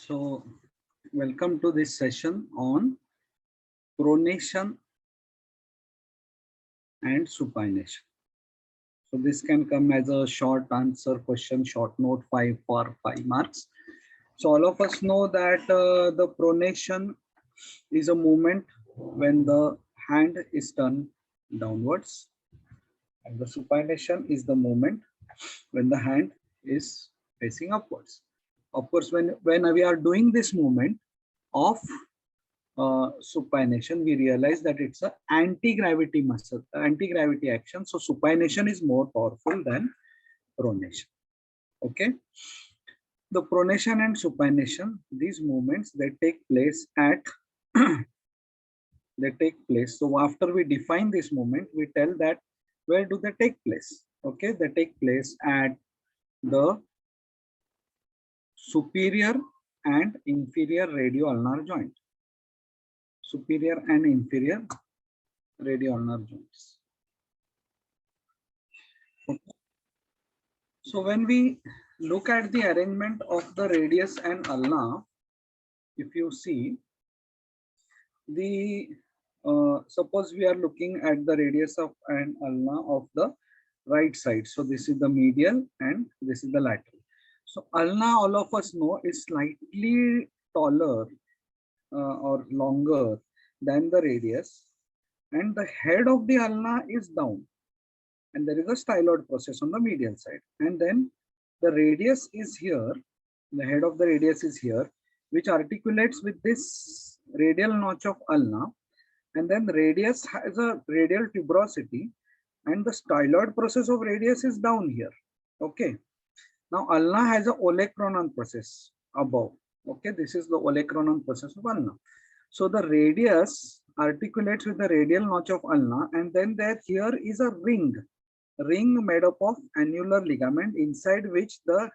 So, welcome to this session on pronation and supination. So, this can come as a short answer question, short note 5 for 5 marks. So, all of us know that the pronation is a movement when the hand is turned downwards, and the supination is the movement when the hand is facing upwards. Of course, when we are doing this movement of supination, we realize that it's an anti-gravity muscle, anti-gravity action. So supination is more powerful than pronation. Okay. The pronation and supination, these movements, they take place at they take place. So after we define this movement, we tell that where do they take place? Okay, they take place at the superior and inferior radio-ulnar joint. Superior and inferior radio-ulnar joints. Okay. So when we look at the arrangement of the radius and ulna, if you see the suppose we are looking at the radius of and ulna of the right side. So this is the medial and this is the lateral. So ulna, all of us know, is slightly taller or longer than the radius, and the head of the ulna is down, and there is a styloid process on the medial side, and then the radius is here, the head of the radius is here, which articulates with this radial notch of ulna, and then the radius has a radial tuberosity, and the styloid process of radius is down here. Okay, now ulna has a olecranon process above. Okay, this is the olecranon process of ulna. So the radius articulates with the radial notch of ulna, and then there here is a ring made up of annular ligament, inside which the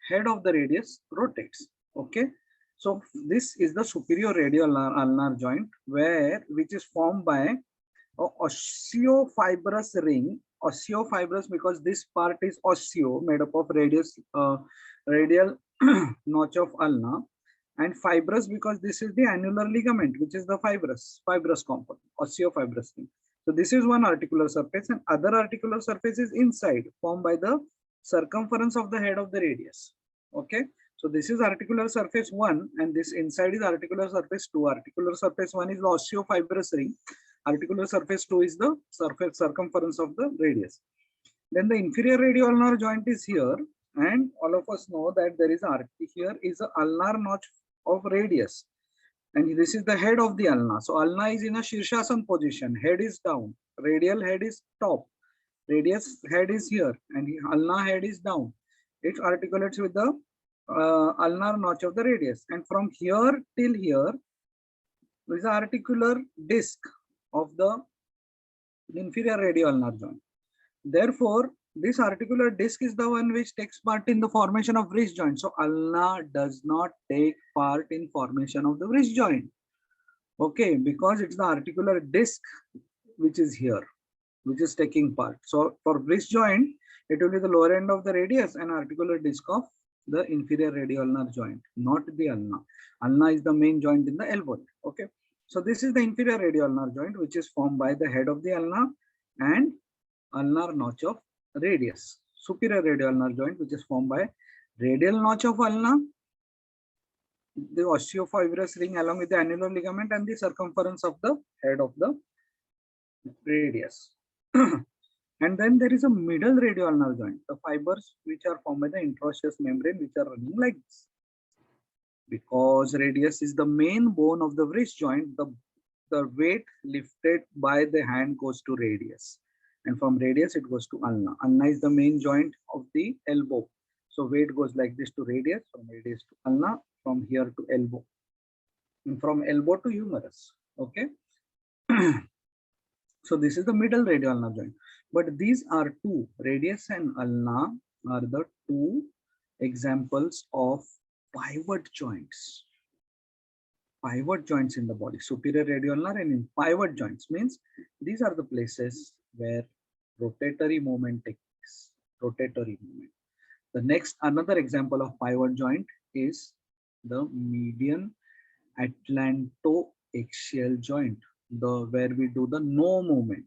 head of the radius rotates. Okay, so this is the superior radial ulnar joint, which is formed by a osteofibrous ring. Osteofibrous because this part is osteo, made up of radial notch of ulna, and fibrous because this is the annular ligament, which is the fibrous component, osteofibrous ring. So this is one articular surface, and other articular surface is inside, formed by the circumference of the head of the radius. Okay, so this is articular surface 1, and this inside is articular surface 2. Articular surface 1 is the osteofibrous ring. Articular surface 2 is the surface circumference of the radius. Then the inferior radio-ulnar joint is here, and all of us know that there is here is a ulnar notch of radius, and this is the head of the ulna. So ulna is in a Shirshasana position, head is down, radial head is top, radius head is here, and ulna head is down. It articulates with the ulnar notch of the radius, and from here till here there is an articular disc of the inferior radio-ulnar joint. Therefore, this articular disc is the one which takes part in the formation of wrist joint. So ulna does not take part in formation of the wrist joint. Okay, because it's the articular disc which is here, which is taking part. So for wrist joint, it will be the lower end of the radius and articular disc of the inferior radio-ulnar joint, not the ulna. Ulna is the main joint in the elbow. Okay, so this is the inferior radio-ulnar joint, which is formed by the head of the ulna and ulnar notch of radius. Superior radio-ulnar joint, which is formed by radial notch of ulna, the osteofibrous ring along with the annular ligament, and the circumference of the head of the radius. And then there is a middle radio-ulnar joint, the fibers which are formed by the interosseous membrane, which are running like this. Because radius is the main bone of the wrist joint, the weight lifted by the hand goes to radius, and from radius it goes to ulna. Ulna is the main joint of the elbow, so weight goes like this to radius, from radius to ulna, from here to elbow, and from elbow to humerus. Okay. So this is the middle radio-ulnar joint, but these are two, radius and ulna are the two examples of pivot joints. Pivot joints in the body, superior radio-ulnar and in pivot joints, means these are the places where rotatory movement takes place. Rotatory movement. The next, another example of pivot joint is The median atlantoaxial joint, the where we do the no movement,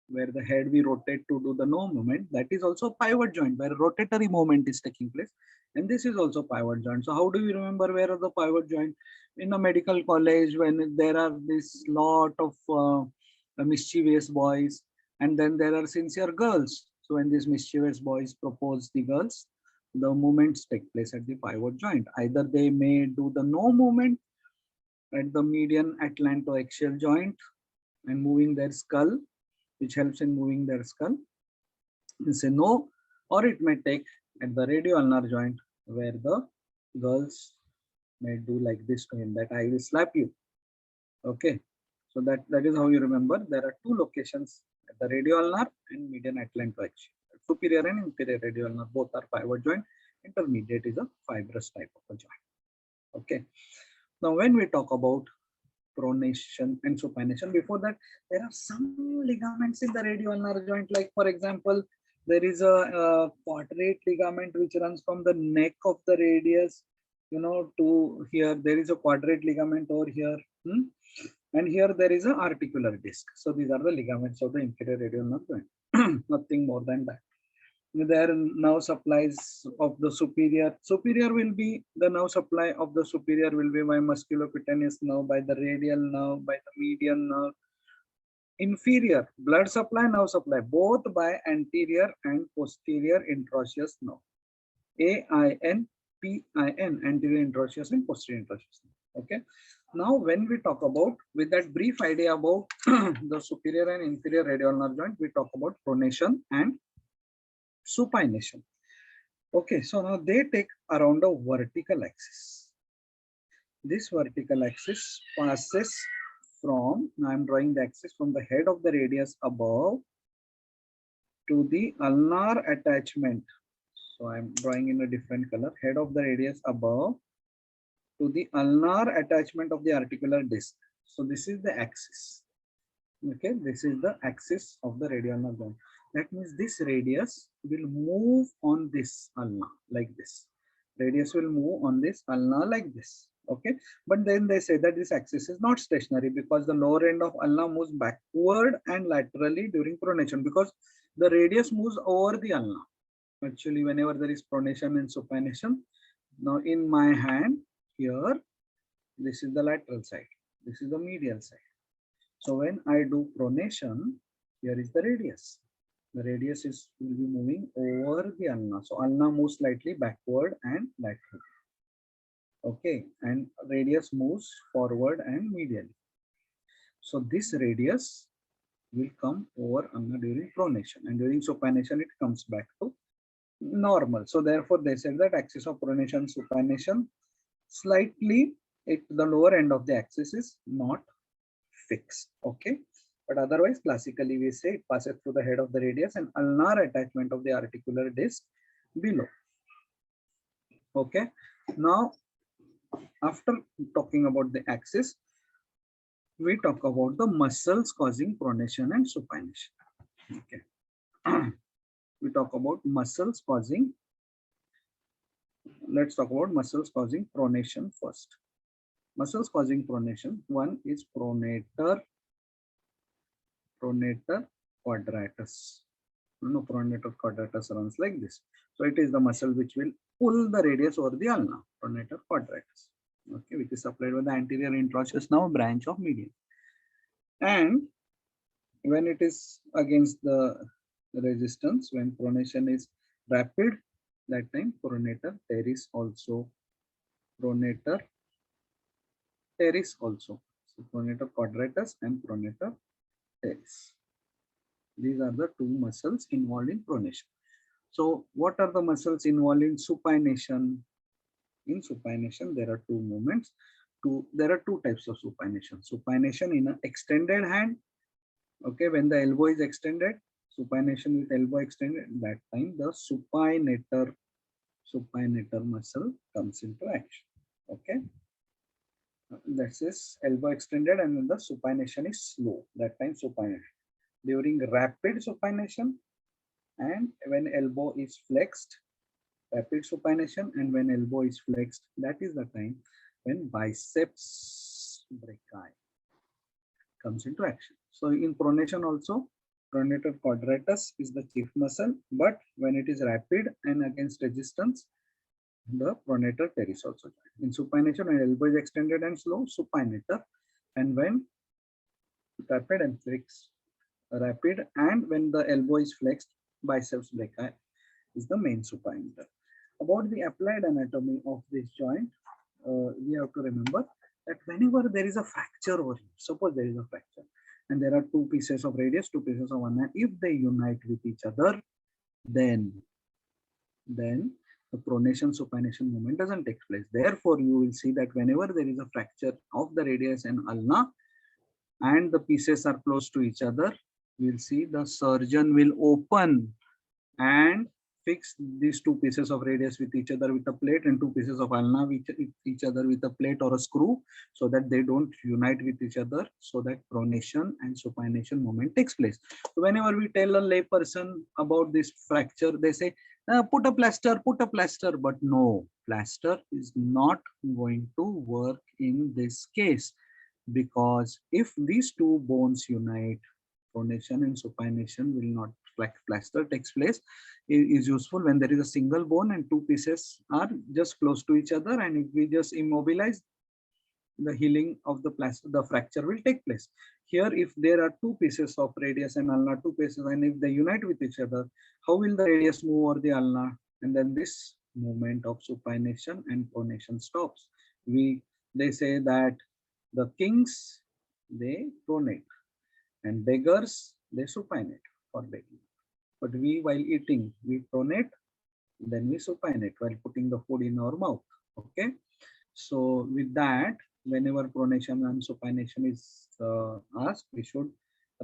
where the head we rotate to do the no movement. That is also pivot joint where rotatory movement is taking place, and this is also pivot joint. So how do we remember where are the pivot joint? In a medical college, when there are this lot of mischievous boys, and then there are sincere girls. So when these mischievous boys propose the girls, the movements take place at the pivot joint. Either they may do the no movement at the median atlantoaxial joint and moving their skull, which helps in moving their skull. Say no, or it may take at the radioulnar joint where the girls may do like this to him, that I will slap you. Okay, so that is how you remember. There are two locations at the radioulnar and median atlantoaxial. Superior and inferior radioulnar both are pivot joint. Intermediate is a fibrous type of a joint. Okay, now when we talk about pronation and supination, before that there are some ligaments in the radioulnar joint, like for example there is a quadrate ligament which runs from the neck of the radius, you know, to here. There is a quadrate ligament over here, and here there is an articular disc. So these are the ligaments of the inferior radioulnar joint. Nothing more than that. There nerve supplies of the superior will be the nerve supply of the superior will be by musculocutaneous nerve, by the radial nerve, by the median nerve. Inferior blood supply, nerve supply both by anterior and posterior interosseous nerve. AIN, PIN, anterior interosseous and posterior interosseous nerve. Okay, now when we talk about, with that brief idea about the superior and inferior radioulnar joint, we talk about pronation and supination. Okay, so now they take around a vertical axis. This vertical axis passes from, now I'm drawing the axis from the head of the radius above to the ulnar attachment. So I'm drawing in a different color. Head of the radius above to the ulnar attachment of the articular disc. So this is the axis. Okay, this is the axis of the radioulnar joint. That means this radius will move on this ulna like this. Radius will move on this ulna like this. Okay, but then they say that this axis is not stationary because the lower end of ulna moves backward and laterally during pronation, because the radius moves over the ulna. Actually, whenever there is pronation and supination, now in my hand here, this is the lateral side, this is the medial side. So when I do pronation, here is the radius. The radius will be moving over the ulna. So ulna moves slightly backward and laterally. Okay, and radius moves forward and medially. So this radius will come over ulna during pronation, and during supination it comes back to normal. So therefore they said that axis of pronation, supination, slightly the lower end of the axis is not fixed. Okay, but otherwise classically we say it passes through the head of the radius and ulnar attachment of the articular disc below. Okay, now after talking about the axis, we talk about the muscles causing pronation and supination. Okay. We talk about muscles causing, let's talk about muscles causing pronation first. Muscles causing pronation, one is pronator quadratus. No, pronator quadratus runs like this. So it is the muscle which will pull the radius over the ulna, pronator quadratus. Okay, which is supplied by the anterior interosseous nerve branch of median. And when it is against the resistance, when pronation is rapid, that time pronator teres also. Pronator teres also. So pronator quadratus and pronator teres. These are the two muscles involved in pronation. So what are the muscles involved in supination? In supination, there are two movements. There are two types of supination. Supination in an extended hand. Okay, when the elbow is extended, supination with elbow extended, that time the supinator muscle comes into action. Okay, that is elbow extended and then the supination is slow. That time supination. During rapid supination and when elbow is flexed, rapid supination, and when elbow is flexed, that is the time when biceps brachii comes into action. So in pronation also, pronator quadratus is the chief muscle, but when it is rapid and against resistance, the pronator teres also join. In supination, when elbow is extended and slow, supinator, and when rapid and flex, rapid, and when the elbow is flexed, biceps brachii is the main supinator. About the applied anatomy of this joint, we have to remember that whenever there is a fracture over here, suppose there is a fracture, and there are two pieces of radius, two pieces of ulna, if they unite with each other, then the pronation supination movement doesn't take place. Therefore, you will see that whenever there is a fracture of the radius and ulna, and the pieces are close to each other, we'll see the surgeon will open and fix these two pieces of radius with each other with a plate, and two pieces of ulna with each other with a plate or a screw, so that they don't unite with each other, so that pronation and supination movement takes place. So whenever we tell a lay person about this fracture, they say, put a plaster, but no, plaster is not going to work in this case, because if these two bones unite, pronation and supination will not, like plaster takes place. It is useful when there is a single bone and two pieces are just close to each other, and if we just immobilize, the healing of the plaster, the fracture will take place. Here, if there are two pieces of radius and ulna, two pieces, and if they unite with each other, how will the radius move over the ulna? And then this movement of supination and pronation stops. They say that the kings, they pronate, and beggars, they supinate for begging. But we, while eating, we pronate, then we supinate while putting the food in our mouth. Okay. So with that, whenever pronation and supination is asked, we should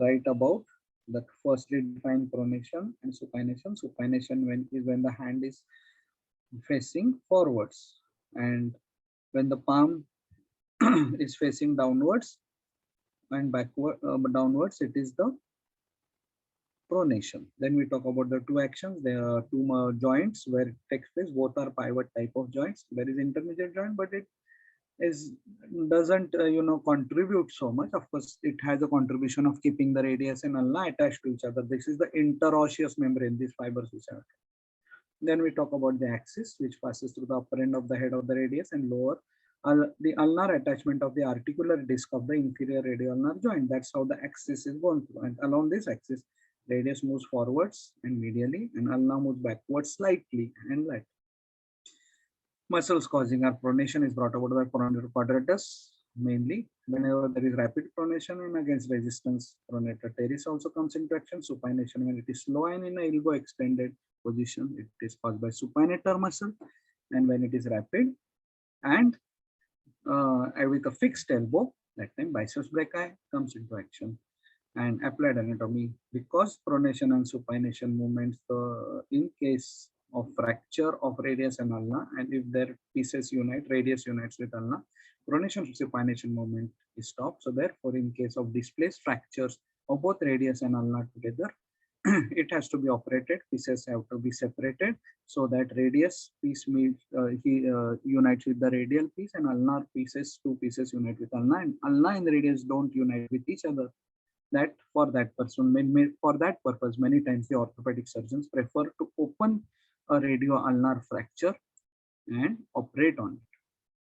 write about that. Firstly, define pronation and supination. Supination when the hand is facing forwards, and when the palm is facing downwards and backward, downwards, it is the pronation. Then we talk about the two actions. There are two joints where it takes place. Both are pivot type of joints. There is intermediate joint, but it is doesn't contribute so much. Of course, it has a contribution of keeping the radius and ulna attached to each other. This is the interosseous membrane, these fibers which are. Then we talk about the axis, which passes through the upper end of the head of the radius and lower the ulnar attachment of the articular disc of the inferior radioulnar joint. That's how the axis is going through. And along this axis, radius moves forwards and medially, and ulna moves backwards slightly and laterally. Muscles causing our pronation is brought about by pronator quadratus, mainly whenever there is rapid pronation and against resistance. Pronator teres also comes into action. Supination, when it is slow and in an elbow extended position, it is caused by supinator muscle, and when it is rapid and with a fixed elbow, that time biceps brachii comes into action. And applied anatomy, because pronation and supination movements, in case of fracture of radius and ulna, and if their pieces unite, radius unites with ulna, pronation and supination movement is stopped. So therefore, in case of displaced fractures of both radius and ulna together, it has to be operated. Pieces have to be separated, so that radius piece unites with the radial piece, and ulnar pieces, two pieces unite with ulna, and ulna and radius don't unite with each other. That for that purpose, many times the orthopedic surgeons prefer to open a radioulnar fracture and operate on it.